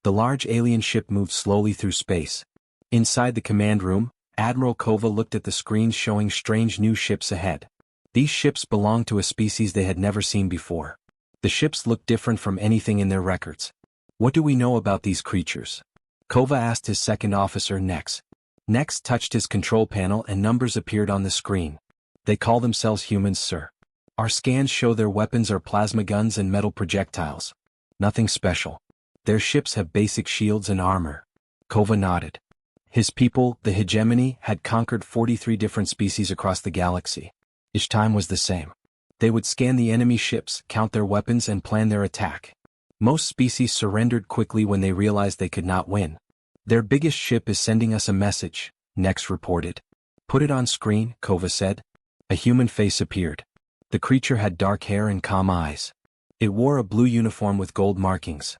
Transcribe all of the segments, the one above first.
The large alien ship moved slowly through space. Inside the command room, Admiral Kova looked at the screens showing strange new ships ahead. These ships belonged to a species they had never seen before. The ships looked different from anything in their records. What do we know about these creatures? Kova asked his second officer Nex. Nex touched his control panel and numbers appeared on the screen. They call themselves humans, sir. Our scans show their weapons are plasma guns and metal projectiles. Nothing special. Their ships have basic shields and armor. Kova nodded. His people, the hegemony, had conquered 43 different species across the galaxy. Each time was the same. They would scan the enemy ships, count their weapons and plan their attack. Most species surrendered quickly when they realized they could not win. Their biggest ship is sending us a message, Nex reported. Put it on screen, Kova said. A human face appeared. The creature had dark hair and calm eyes. It wore a blue uniform with gold markings.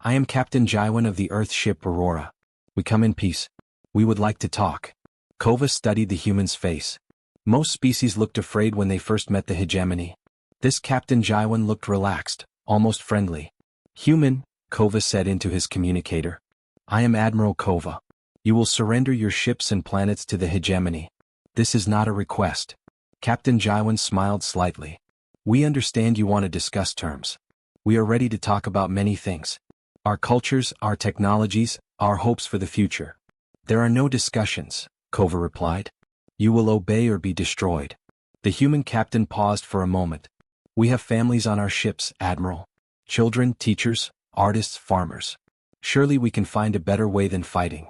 I am Captain Jaiwan of the Earth ship Aurora. We come in peace. We would like to talk. Kova studied the human's face. Most species looked afraid when they first met the hegemony. This Captain Jaiwan looked relaxed, almost friendly. Human, Kova said into his communicator. I am Admiral Kova. You will surrender your ships and planets to the hegemony. This is not a request. Captain Jaiwan smiled slightly. We understand you want to discuss terms. We are ready to talk about many things. Our cultures, our technologies, our hopes for the future. There are no discussions, Kova replied. You will obey or be destroyed. The human captain paused for a moment. We have families on our ships, Admiral. Children, teachers, artists, farmers. Surely we can find a better way than fighting.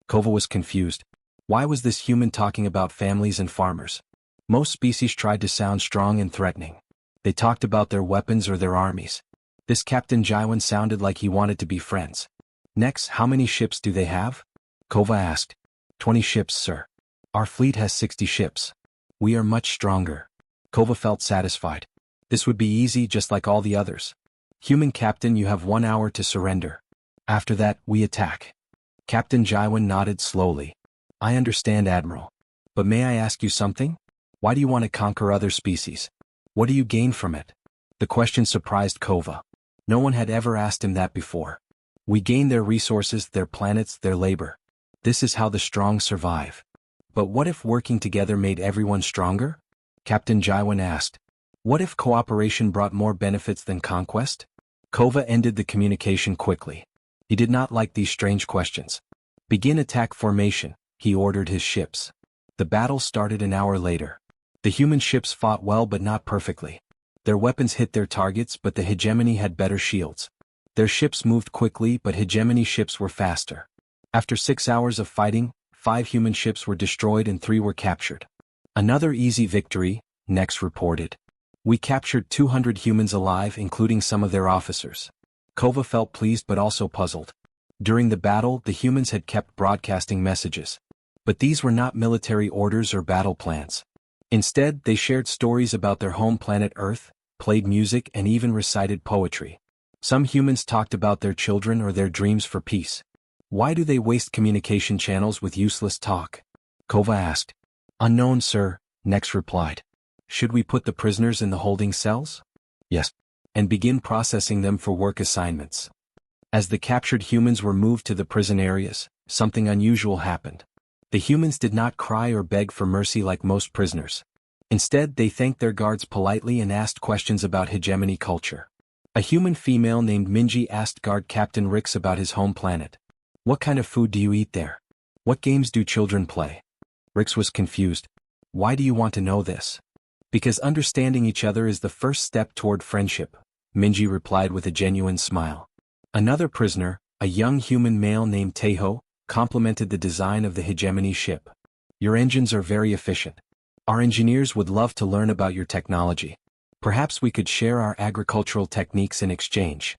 Kova was confused. Why was this human talking about families and farmers? Most species tried to sound strong and threatening. They talked about their weapons or their armies. This Captain Jaiwan sounded like he wanted to be friends. Next, how many ships do they have? Kova asked. 20 ships, sir. Our fleet has 60 ships. We are much stronger. Kova felt satisfied. This would be easy just like all the others. Human Captain, you have 1 hour to surrender. After that, we attack. Captain Jaiwan nodded slowly. I understand, Admiral. But may I ask you something? Why do you want to conquer other species? What do you gain from it? The question surprised Kova. No one had ever asked him that before. We gain their resources, their planets, their labor. This is how the strong survive. But what if working together made everyone stronger? Captain Jaiwan asked. What if cooperation brought more benefits than conquest? Kova ended the communication quickly. He did not like these strange questions. Begin attack formation, he ordered his ships. The battle started an hour later. The human ships fought well but not perfectly. Their weapons hit their targets but the hegemony had better shields. Their ships moved quickly but hegemony ships were faster. After 6 hours of fighting, 5 human ships were destroyed and 3 were captured. Another easy victory, Nex reported. We captured 200 humans alive including some of their officers. Kova felt pleased but also puzzled. During the battle, the humans had kept broadcasting messages. But these were not military orders or battle plans. Instead, they shared stories about their home planet Earth, played music and even recited poetry. Some humans talked about their children or their dreams for peace. Why do they waste communication channels with useless talk? Kova asked. Unknown, sir, Nex replied. Should we put the prisoners in the holding cells? Yes. And begin processing them for work assignments. As the captured humans were moved to the prison areas, something unusual happened. The humans did not cry or beg for mercy like most prisoners. Instead, they thanked their guards politely and asked questions about hegemony culture. A human female named Minji asked guard Captain Rix about his home planet. What kind of food do you eat there? What games do children play? Rix was confused. Why do you want to know this? Because understanding each other is the first step toward friendship, Minji replied with a genuine smile. Another prisoner, a young human male named Teho, complimented the design of the hegemony ship. Your engines are very efficient. Our engineers would love to learn about your technology. Perhaps we could share our agricultural techniques in exchange.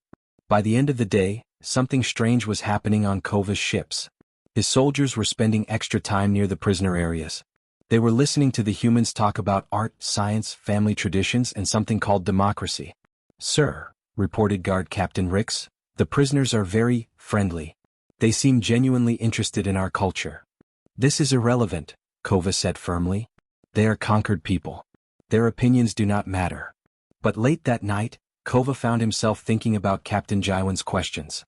By the end of the day, something strange was happening on Kova's ships. His soldiers were spending extra time near the prisoner areas. They were listening to the humans talk about art, science, family traditions, and something called democracy. Sir, reported Guard Captain Rix, the prisoners are very friendly. They seem genuinely interested in our culture. This is irrelevant, Kova said firmly. They are conquered people. Their opinions do not matter. But late that night, Kova found himself thinking about Captain Jaiwan's questions.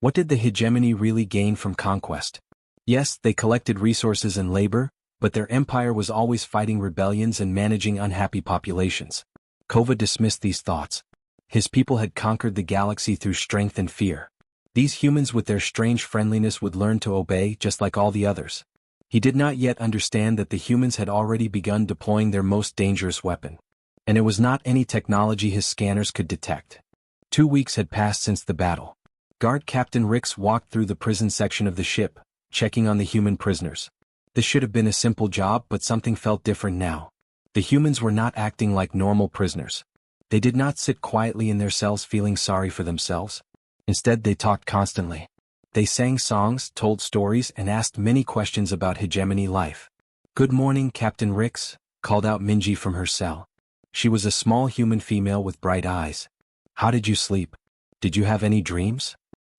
What did the hegemony really gain from conquest? Yes, they collected resources and labor, but their empire was always fighting rebellions and managing unhappy populations. Kova dismissed these thoughts. His people had conquered the galaxy through strength and fear. These humans with their strange friendliness would learn to obey just like all the others. He did not yet understand that the humans had already begun deploying their most dangerous weapon. And it was not any technology his scanners could detect. 2 weeks had passed since the battle. Guard Captain Rix walked through the prison section of the ship, checking on the human prisoners. This should have been a simple job, but something felt different now. The humans were not acting like normal prisoners. They did not sit quietly in their cells feeling sorry for themselves. Instead, they talked constantly. They sang songs, told stories, and asked many questions about hegemony life. "Good morning, Captain Rix," called out Minji from her cell. She was a small human female with bright eyes. "How did you sleep? Did you have any dreams?"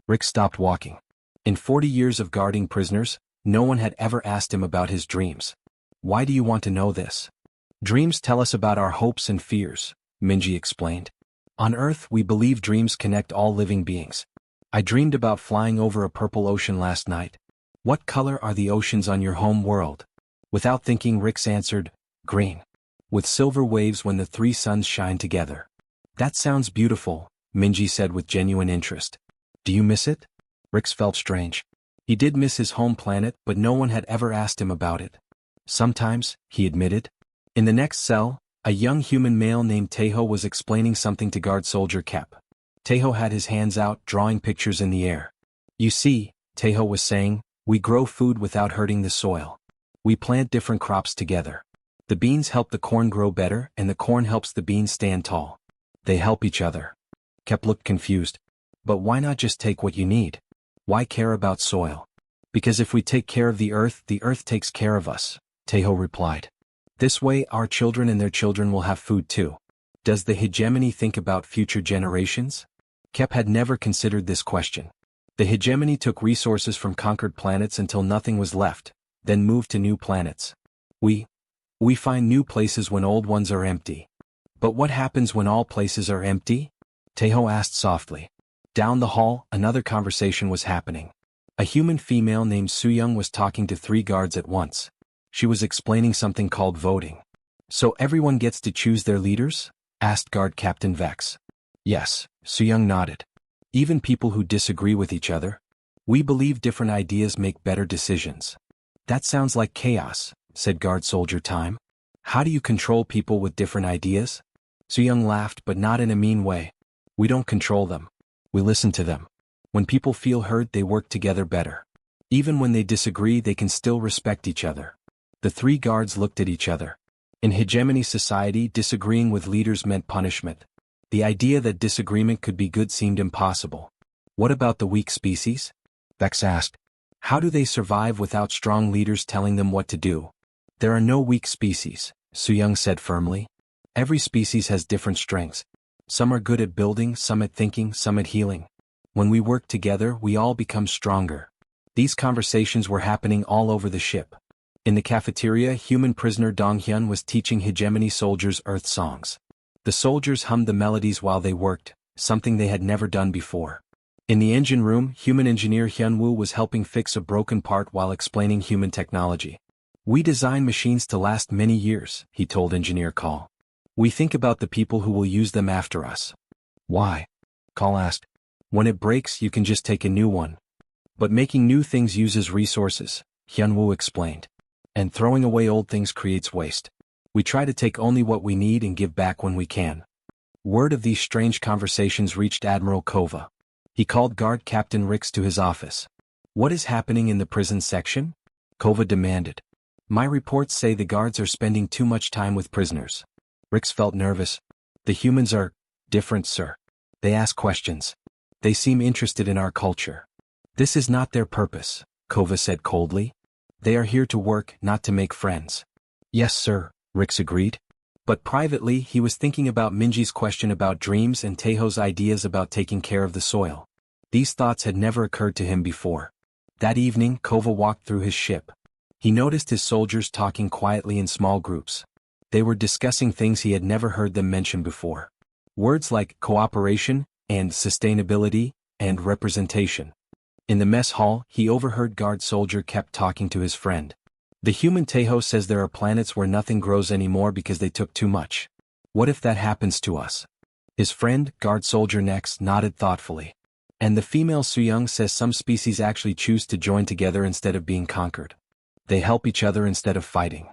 Rix stopped walking. In 40 years of guarding prisoners, no one had ever asked him about his dreams. "Why do you want to know this?" "Dreams tell us about our hopes and fears," Minji explained. "On Earth, we believe dreams connect all living beings. I dreamed about flying over a purple ocean last night." "What color are the oceans on your home world?" Without thinking, Rix answered, "Green. With silver waves when the 3 suns shine together." "That sounds beautiful," Minji said with genuine interest. "Do you miss it?" Rix felt strange. He did miss his home planet, but no one had ever asked him about it. "Sometimes," he admitted. In the next cell, a young human male named Tejo was explaining something to guard soldier Kep. Tejo had his hands out, drawing pictures in the air. "You see," Tejo was saying, "we grow food without hurting the soil. We plant different crops together. The beans help the corn grow better, and the corn helps the beans stand tall. They help each other." Kep looked confused. "But why not just take what you need? Why care about soil?" "Because if we take care of the earth takes care of us," Tejo replied. "This way our children and their children will have food too." Does the hegemony think about future generations? Kep had never considered this question. The hegemony took resources from conquered planets until nothing was left, then moved to new planets. We find new places when old ones are empty. "But what happens when all places are empty?" Tejo asked softly. Down the hall, another conversation was happening. A human female named Suyung was talking to 3 guards at once. She was explaining something called voting. "So everyone gets to choose their leaders?" asked Guard Captain Vex. "Yes," Suyung nodded. "Even people who disagree with each other? We believe different ideas make better decisions." "That sounds like chaos," said Guard Soldier Time. "How do you control people with different ideas?" Suyung laughed, but not in a mean way. "We don't control them. We listen to them. When people feel heard, they work together better. Even when they disagree, they can still respect each other." The 3 guards looked at each other. In hegemony society, disagreeing with leaders meant punishment. The idea that disagreement could be good seemed impossible. "What about the weak species?" Vex asked. "How do they survive without strong leaders telling them what to do?" "There are no weak species," Suyung said firmly. "Every species has different strengths. Some are good at building, some at thinking, some at healing. When we work together, we all become stronger." These conversations were happening all over the ship. In the cafeteria, human prisoner Donghyun was teaching hegemony soldiers Earth songs. The soldiers hummed the melodies while they worked, something they had never done before. In the engine room, human engineer Hyunwoo was helping fix a broken part while explaining human technology. "We design machines to last many years," he told Engineer Call. "We think about the people who will use them after us." "Why?" Call asked. "When it breaks, you can just take a new one." "But making new things uses resources," Hyunwoo explained. "And throwing away old things creates waste. We try to take only what we need and give back when we can." Word of these strange conversations reached Admiral Kova. He called Guard Captain Rix to his office. "What is happening in the prison section?" Kova demanded. "My reports say the guards are spending too much time with prisoners." Rix felt nervous. "The humans are different, sir. They ask questions. They seem interested in our culture." "This is not their purpose," Kova said coldly. "They are here to work, not to make friends." "Yes, sir," Rix agreed. But privately, he was thinking about Minji's question about dreams and Tejo's ideas about taking care of the soil. These thoughts had never occurred to him before. That evening, Kova walked through his ship. He noticed his soldiers talking quietly in small groups. They were discussing things he had never heard them mention before. Words like cooperation, and sustainability, and representation. In the mess hall, he overheard guard soldier kept talking to his friend. The human Tejo says there are planets where nothing grows anymore because they took too much. What if that happens to us? His friend, guard soldier next, nodded thoughtfully. And the female Suyang says some species actually choose to join together instead of being conquered. They help each other instead of fighting.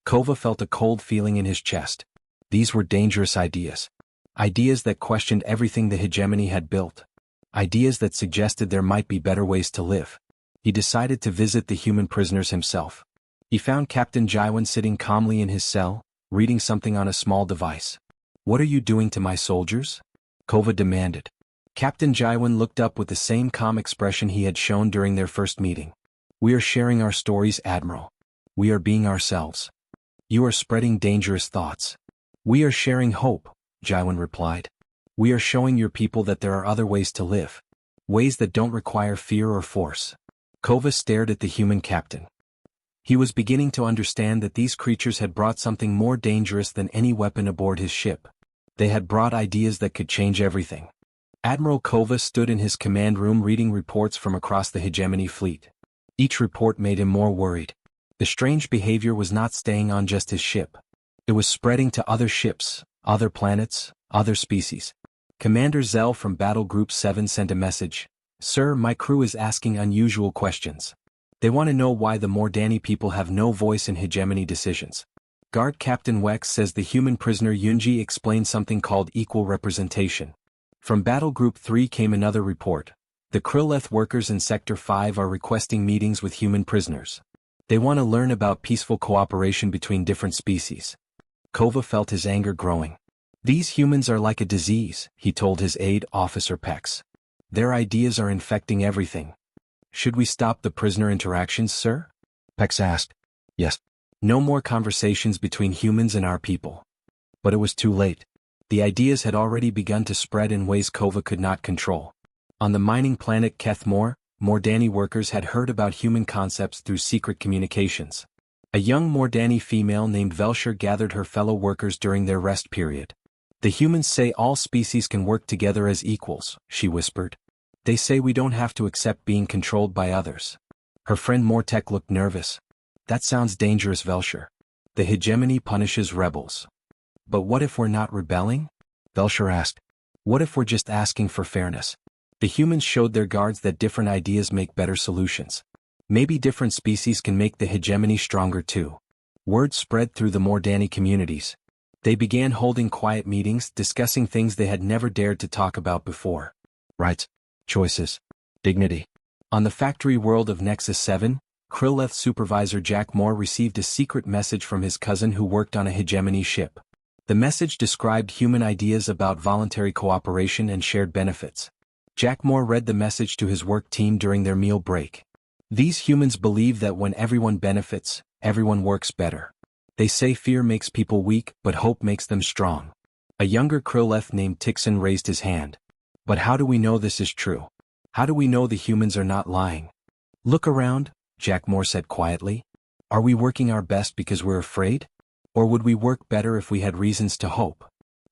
Kova felt a cold feeling in his chest. These were dangerous ideas. Ideas that questioned everything the hegemony had built. Ideas that suggested there might be better ways to live. He decided to visit the human prisoners himself. He found Captain Jaiwan sitting calmly in his cell, reading something on a small device. "What are you doing to my soldiers?" Kova demanded. Captain Jaiwan looked up with the same calm expression he had shown during their first meeting. "We are sharing our stories, Admiral. We are being ourselves. You are spreading dangerous thoughts." "We are sharing hope," Jaiwan replied. "We are showing your people that there are other ways to live. Ways that don't require fear or force." Kova stared at the human captain. He was beginning to understand that these creatures had brought something more dangerous than any weapon aboard his ship. They had brought ideas that could change everything. Admiral Kova stood in his command room reading reports from across the hegemony fleet. Each report made him more worried. The strange behavior was not staying on just his ship. It was spreading to other ships, other planets, other species. Commander Zell from Battle Group 7 sent a message. "Sir, my crew is asking unusual questions. They want to know why the Mordani people have no voice in hegemony decisions." Guard Captain Wex says the human prisoner Yunji explained something called equal representation. From Battle Group 3 came another report. The Krilleth workers in Sector 5 are requesting meetings with human prisoners. They want to learn about peaceful cooperation between different species. Kova felt his anger growing. "These humans are like a disease," he told his aide, Officer Pex. "Their ideas are infecting everything." "Should we stop the prisoner interactions, sir?" Pex asked. "Yes. No more conversations between humans and our people." But it was too late. The ideas had already begun to spread in ways Kova could not control. On the mining planet Kethmore, Mordani workers had heard about human concepts through secret communications. A young Mordani female named Velshire gathered her fellow workers during their rest period. "The humans say all species can work together as equals," she whispered. "They say we don't have to accept being controlled by others." Her friend Mortek looked nervous. "That sounds dangerous, Velshire. The hegemony punishes rebels." "But what if we're not rebelling?" Velshire asked. "What if we're just asking for fairness?" The humans showed their guards that different ideas make better solutions. Maybe different species can make the hegemony stronger too. Word spread through the Mordani communities. They began holding quiet meetings, discussing things they had never dared to talk about before. Rights, choices, dignity. On the factory world of Nexus 7, Krilleth supervisor Jack Moore received a secret message from his cousin who worked on a hegemony ship. The message described human ideas about voluntary cooperation and shared benefits. Jack Moore read the message to his work team during their meal break. "These humans believe that when everyone benefits, everyone works better. They say fear makes people weak, but hope makes them strong." A younger Krilleth named Tixon raised his hand. "But how do we know this is true? How do we know the humans are not lying?" "Look around," Jack Moore said quietly. "Are we working our best because we're afraid? Or would we work better if we had reasons to hope?"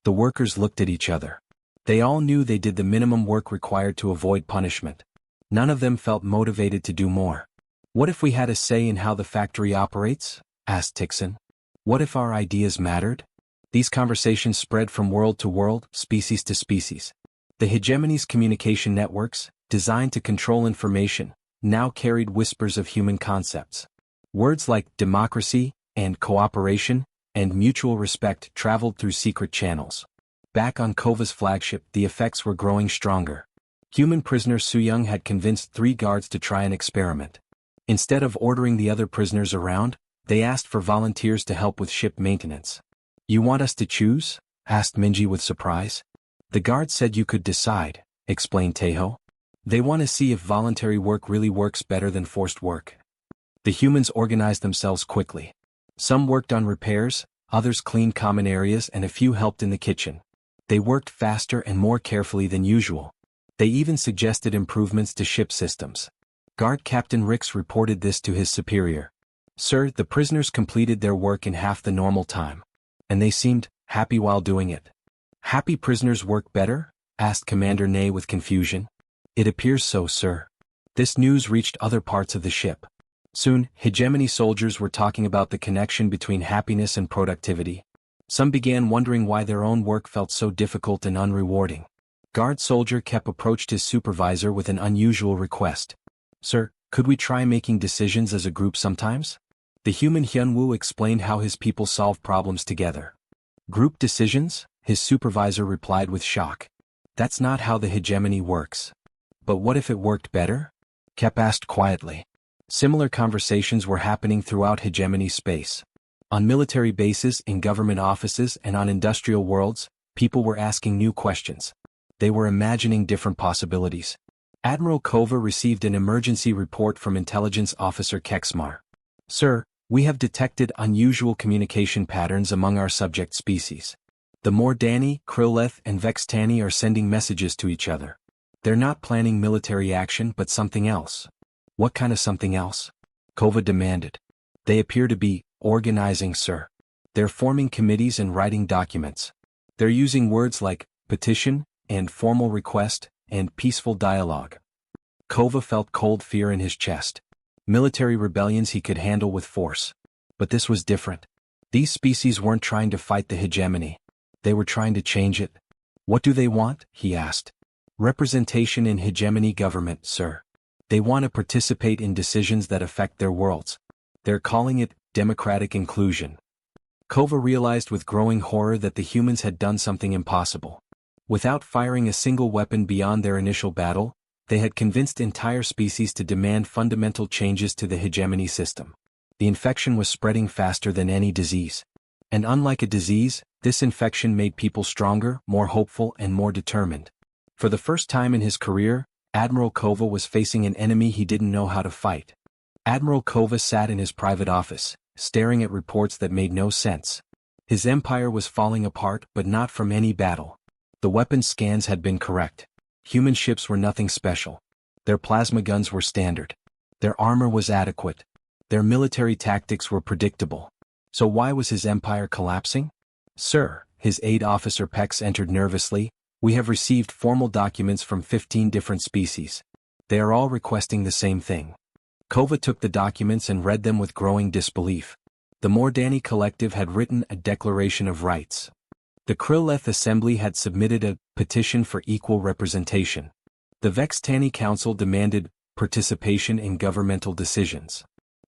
The workers looked at each other. They all knew they did the minimum work required to avoid punishment. None of them felt motivated to do more. "What if we had a say in how the factory operates?" asked Tixon. "What if our ideas mattered?" These conversations spread from world to world, species to species. The hegemony's communication networks, designed to control information, now carried whispers of human concepts. Words like democracy, and cooperation, and mutual respect traveled through secret channels. Back on Kova's flagship, the effects were growing stronger. Human prisoner Suyang had convinced 3 guards to try an experiment. Instead of ordering the other prisoners around, they asked for volunteers to help with ship maintenance. "You want us to choose?" asked Minji with surprise. "The guards said you could decide," explained Tejo. "They want to see if voluntary work really works better than forced work." The humans organized themselves quickly. Some worked on repairs, others cleaned common areas, and a few helped in the kitchen. They worked faster and more carefully than usual. They even suggested improvements to ship systems. Guard Captain Rix reported this to his superior. "Sir, the prisoners completed their work in half the normal time. And they seemed happy while doing it." "Happy prisoners work better?" asked Commander Ney with confusion. "It appears so, sir. This news reached other parts of the ship. Soon, hegemony soldiers were talking about the connection between happiness and productivity. Some began wondering why their own work felt so difficult and unrewarding. Guard soldier Kep approached his supervisor with an unusual request. "Sir, could we try making decisions as a group sometimes?" The human Hyunwoo explained how his people solve problems together. "Group decisions?" his supervisor replied with shock. "That's not how the hegemony works." "But what if it worked better?" Kep asked quietly. Similar conversations were happening throughout hegemony space. On military bases, in government offices, and on industrial worlds, people were asking new questions. They were imagining different possibilities. Admiral Kova received an emergency report from Intelligence Officer Kexmar. "Sir, we have detected unusual communication patterns among our subject species. The Mordani, Krilleth, and Vextani are sending messages to each other. They're not planning military action but something else." "What kind of something else?" Kova demanded. "They appear to be organizing, sir. They're forming committees and writing documents. They're using words like petition, and formal request, and peaceful dialogue." Kova felt cold fear in his chest. Military rebellions he could handle with force. But this was different. These species weren't trying to fight the hegemony. They were trying to change it. "What do they want?" he asked. "Representation in hegemony government, sir. They want to participate in decisions that affect their worlds. They're calling it democratic inclusion." Kova realized with growing horror that the humans had done something impossible. Without firing a single weapon beyond their initial battle, they had convinced entire species to demand fundamental changes to the hegemony system. The infection was spreading faster than any disease. And unlike a disease, this infection made people stronger, more hopeful, and more determined. For the first time in his career, Admiral Kova was facing an enemy he didn't know how to fight. Admiral Kova sat in his private office, staring at reports that made no sense. His empire was falling apart, but not from any battle. The weapons scans had been correct. Human ships were nothing special. Their plasma guns were standard. Their armor was adequate. Their military tactics were predictable. So why was his empire collapsing? "Sir," his aide officer Pex entered nervously, "we have received formal documents from 15 different species. They are all requesting the same thing." Kova took the documents and read them with growing disbelief. The Mordani Collective had written a Declaration of Rights. The Krilleth Assembly had submitted a petition for equal representation. The Vextani Council demanded participation in governmental decisions.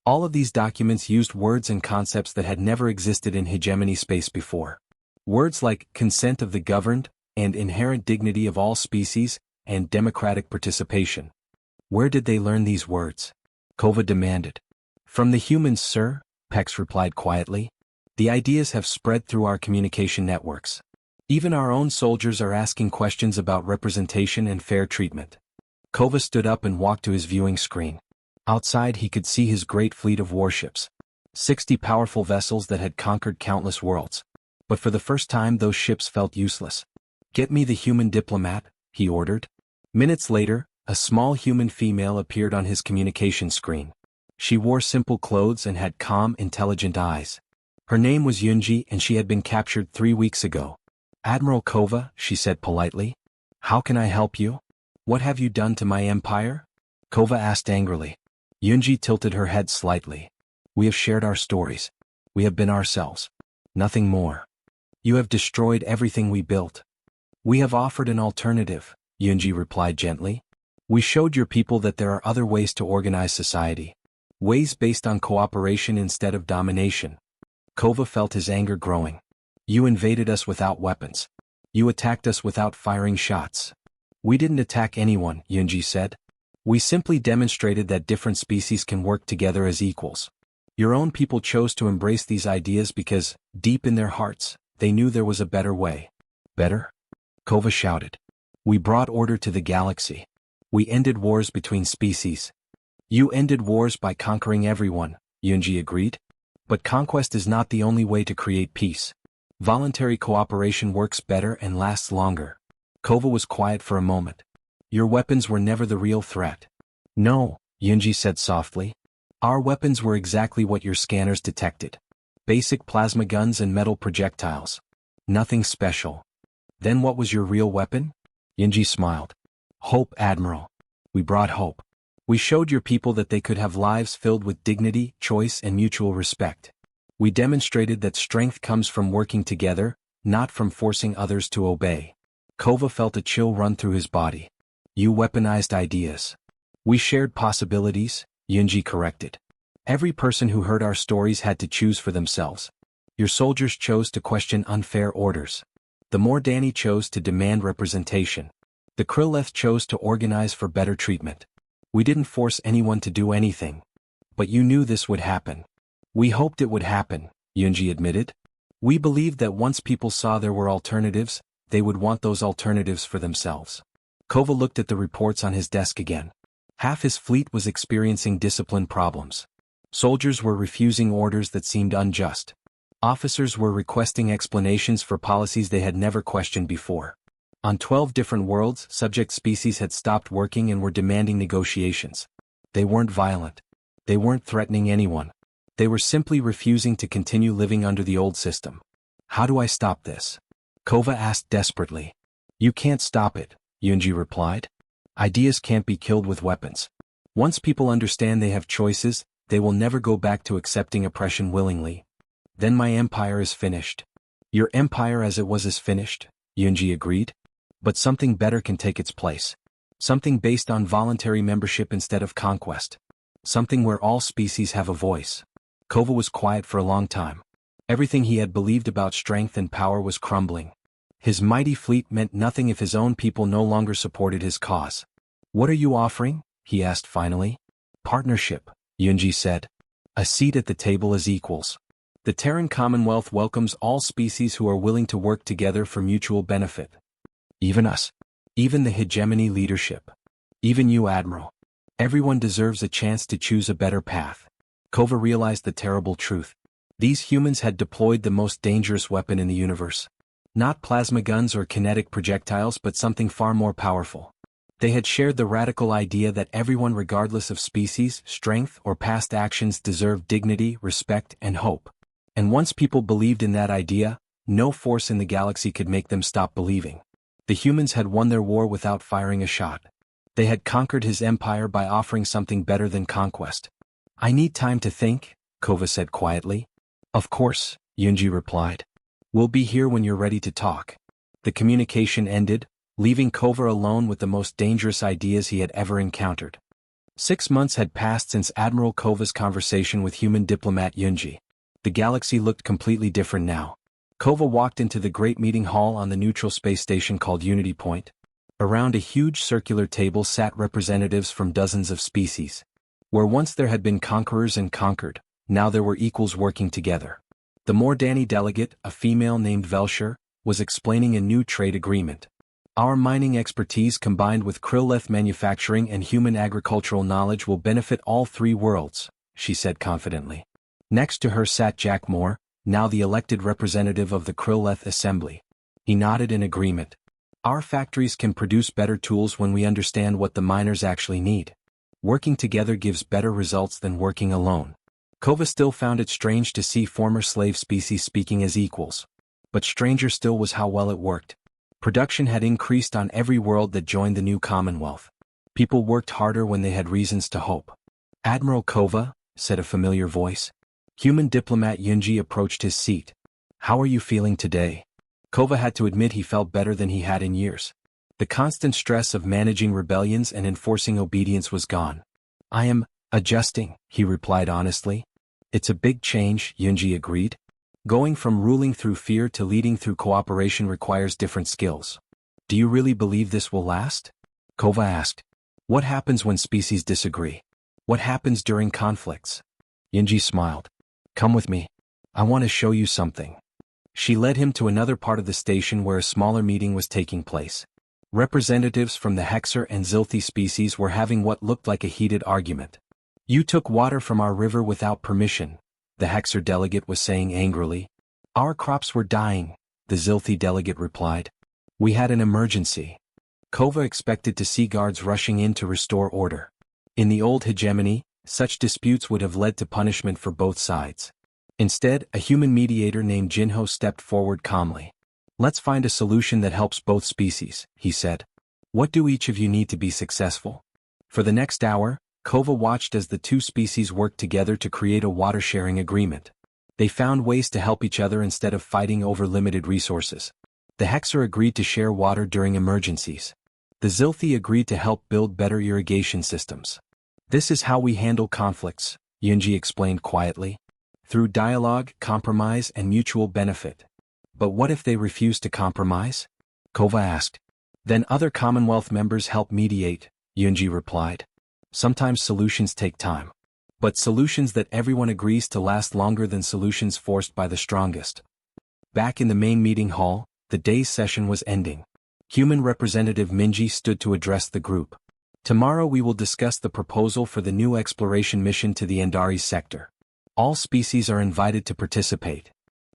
All of these documents used words and concepts that had never existed in hegemony space before. Words like consent of the governed, and inherent dignity of all species, and democratic participation. Where did they learn these words? Kova demanded. "From the humans, sir," Pex replied quietly. "The ideas have spread through our communication networks. Even our own soldiers are asking questions about representation and fair treatment." Kova stood up and walked to his viewing screen. Outside he could see his great fleet of warships. 60 powerful vessels that had conquered countless worlds. But for the first time those ships felt useless. "Get me the human diplomat," he ordered. Minutes later, a small human female appeared on his communication screen. She wore simple clothes and had calm, intelligent eyes. Her name was Yunji and she had been captured 3 weeks ago. "Admiral Kova," she said politely. "How can I help you? What have you done to my empire?" Kova asked angrily. Yunji tilted her head slightly. "We have shared our stories. We have been ourselves. Nothing more. You have destroyed everything we built." "We have offered an alternative," Yunji replied gently. "We showed your people that there are other ways to organize society. Ways based on cooperation instead of domination." Kova felt his anger growing. "You invaded us without weapons. You attacked us without firing shots." "We didn't attack anyone," Yunji said. "We simply demonstrated that different species can work together as equals. Your own people chose to embrace these ideas because, deep in their hearts, they knew there was a better way." "Better?" Kova shouted. "We brought order to the galaxy. We ended wars between species." "You ended wars by conquering everyone," Yunji agreed. "But conquest is not the only way to create peace. Voluntary cooperation works better and lasts longer." Kova was quiet for a moment. "Your weapons were never the real threat." "No," Yunji said softly. "Our weapons were exactly what your scanners detected. Basic plasma guns and metal projectiles. Nothing special." "Then what was your real weapon?" Yunji smiled. "Hope, Admiral. We brought hope. We showed your people that they could have lives filled with dignity, choice, and mutual respect. We demonstrated that strength comes from working together, not from forcing others to obey. Kova felt a chill run through his body. You weaponized ideas. We shared possibilities, Yunji corrected. Every person who heard our stories had to choose for themselves. Your soldiers chose to question unfair orders. The Mordani chose to demand representation. The Krilleth chose to organize for better treatment. We didn't force anyone to do anything. But you knew this would happen. We hoped it would happen, Yunji admitted. We believed that once people saw there were alternatives, they would want those alternatives for themselves. Kova looked at the reports on his desk again. Half his fleet was experiencing discipline problems. Soldiers were refusing orders that seemed unjust. Officers were requesting explanations for policies they had never questioned before. On 12 different worlds, subject species had stopped working and were demanding negotiations. They weren't violent. They weren't threatening anyone. They were simply refusing to continue living under the old system. How do I stop this? Kova asked desperately. You can't stop it, Yunji replied. Ideas can't be killed with weapons. Once people understand they have choices, they will never go back to accepting oppression willingly. Then my empire is finished. Your empire as it was is finished, Yunji agreed. But something better can take its place. Something based on voluntary membership instead of conquest. Something where all species have a voice. Kova was quiet for a long time. Everything he had believed about strength and power was crumbling. His mighty fleet meant nothing if his own people no longer supported his cause. What are you offering? He asked finally. Partnership, Yunji said. A seat at the table as equals. The Terran Commonwealth welcomes all species who are willing to work together for mutual benefit. Even us. Even the hegemony leadership. Even you, Admiral. Everyone deserves a chance to choose a better path. Kova realized the terrible truth. These humans had deployed the most dangerous weapon in the universe. Not plasma guns or kinetic projectiles but something far more powerful. They had shared the radical idea that everyone regardless of species, strength, or past actions deserved dignity, respect, and hope. And once people believed in that idea, no force in the galaxy could make them stop believing. The humans had won their war without firing a shot. They had conquered his empire by offering something better than conquest. I need time to think, Kova said quietly. Of course, Yunji replied. We'll be here when you're ready to talk. The communication ended, leaving Kova alone with the most dangerous ideas he had ever encountered. 6 months had passed since Admiral Kova's conversation with human diplomat Yunji. The galaxy looked completely different now. Kova walked into the great meeting hall on the neutral space station called Unity Point. Around a huge circular table sat representatives from dozens of species. Where once there had been conquerors and conquered, now there were equals working together. The Mordani delegate, a female named Velshire, was explaining a new trade agreement. Our mining expertise combined with Krilleth manufacturing and human agricultural knowledge will benefit all 3 worlds, she said confidently. Next to her sat Jack Moore, now the elected representative of the Krilleth Assembly. He nodded in agreement. Our factories can produce better tools when we understand what the miners actually need. Working together gives better results than working alone. Kova still found it strange to see former slave species speaking as equals. But stranger still was how well it worked. Production had increased on every world that joined the new Commonwealth. People worked harder when they had reasons to hope. Admiral Kova, said a familiar voice. Human diplomat Yunji approached his seat. How are you feeling today? Kova had to admit he felt better than he had in years. The constant stress of managing rebellions and enforcing obedience was gone. I am adjusting, he replied honestly. It's a big change, Yunji agreed. Going from ruling through fear to leading through cooperation requires different skills. Do you really believe this will last? Kova asked. What happens when species disagree? What happens during conflicts? Yunji smiled. Come with me. I want to show you something. She led him to another part of the station where a smaller meeting was taking place. Representatives from the Hexer and Zilthi species were having what looked like a heated argument. You took water from our river without permission, the Hexer delegate was saying angrily. Our crops were dying, the Zilthi delegate replied. We had an emergency. Kova expected to see guards rushing in to restore order. In the old hegemony, such disputes would have led to punishment for both sides. Instead, a human mediator named Jinho stepped forward calmly. Let's find a solution that helps both species, he said. What do each of you need to be successful? For the next hour, Kova watched as the two species worked together to create a water-sharing agreement. They found ways to help each other instead of fighting over limited resources. The Hexer agreed to share water during emergencies. The Zilthi agreed to help build better irrigation systems. This is how we handle conflicts, Yunji explained quietly. Through dialogue, compromise, and mutual benefit. But what if they refuse to compromise? Kova asked. Then other Commonwealth members help mediate, Yunji replied. Sometimes solutions take time. But solutions that everyone agrees to last longer than solutions forced by the strongest. Back in the main meeting hall, the day's session was ending. Human Representative Minji stood to address the group. Tomorrow we will discuss the proposal for the new exploration mission to the Endari sector. All species are invited to participate.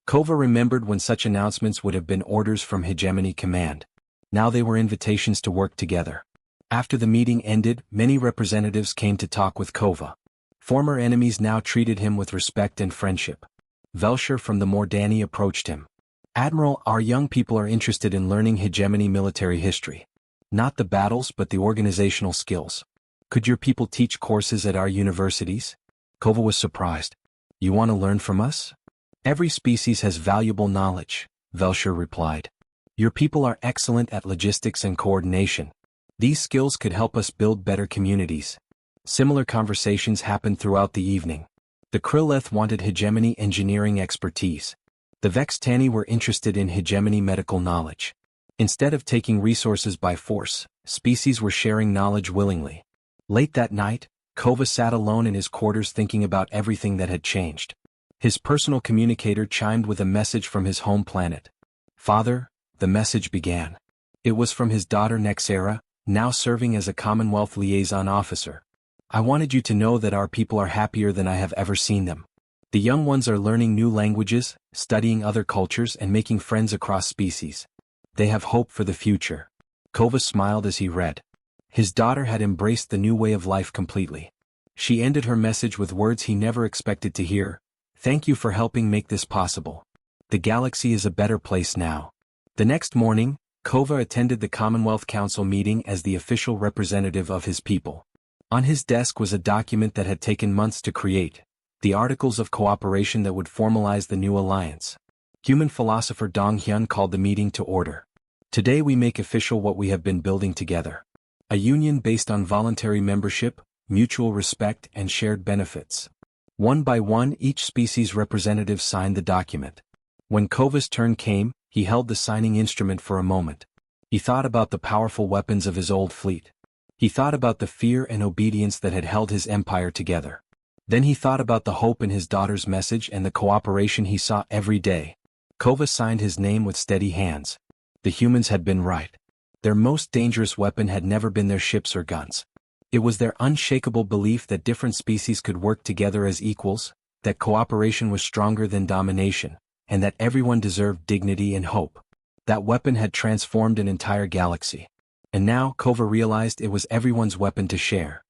Kova remembered when such announcements would have been orders from Hegemony Command. Now they were invitations to work together. After the meeting ended, many representatives came to talk with Kova. Former enemies now treated him with respect and friendship. Velshire from the Mordani approached him. Admiral, our young people are interested in learning Hegemony military history. Not the battles but the organizational skills. Could your people teach courses at our universities? Kova was surprised. You want to learn from us? Every species has valuable knowledge, Velshire replied. Your people are excellent at logistics and coordination. These skills could help us build better communities. Similar conversations happened throughout the evening. The Krilleth wanted Hegemony engineering expertise. The Vextani were interested in Hegemony medical knowledge. Instead of taking resources by force, species were sharing knowledge willingly. Late that night, Kova sat alone in his quarters thinking about everything that had changed. His personal communicator chimed with a message from his home planet. Father, the message began. It was from his daughter Nexera, now serving as a Commonwealth liaison officer. I wanted you to know that our people are happier than I have ever seen them. The young ones are learning new languages, studying other cultures and making friends across species. They have hope for the future. Kova smiled as he read. His daughter had embraced the new way of life completely. She ended her message with words he never expected to hear. Thank you for helping make this possible. The galaxy is a better place now. The next morning, Kova attended the Commonwealth Council meeting as the official representative of his people. On his desk was a document that had taken months to create, the Articles of Cooperation that would formalize the new alliance. Human philosopher Dong Hyun called the meeting to order. Today we make official what we have been building together. A union based on voluntary membership, mutual respect and shared benefits. One by one each species representative signed the document. When Kova's turn came, he held the signing instrument for a moment. He thought about the powerful weapons of his old fleet. He thought about the fear and obedience that had held his empire together. Then he thought about the hope in his daughter's message and the cooperation he saw every day. Kova signed his name with steady hands. The humans had been right. Their most dangerous weapon had never been their ships or guns. It was their unshakable belief that different species could work together as equals, that cooperation was stronger than domination, and that everyone deserved dignity and hope. That weapon had transformed an entire galaxy. And now Kova realized it was everyone's weapon to share.